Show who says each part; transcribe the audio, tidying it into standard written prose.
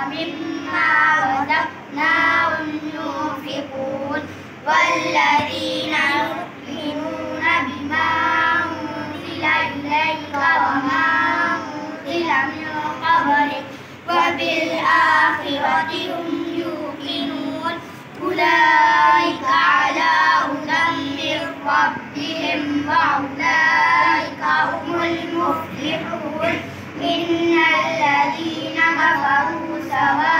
Speaker 1: ومما رزقناهم ينفقون والذين يؤمنون بما أنزل إليك وما أنزل من قبلك وبالآخرة هم يوقنون أولئك على هدى من ربهم وأولئك هم المفلحون إن الذين كفروا سواء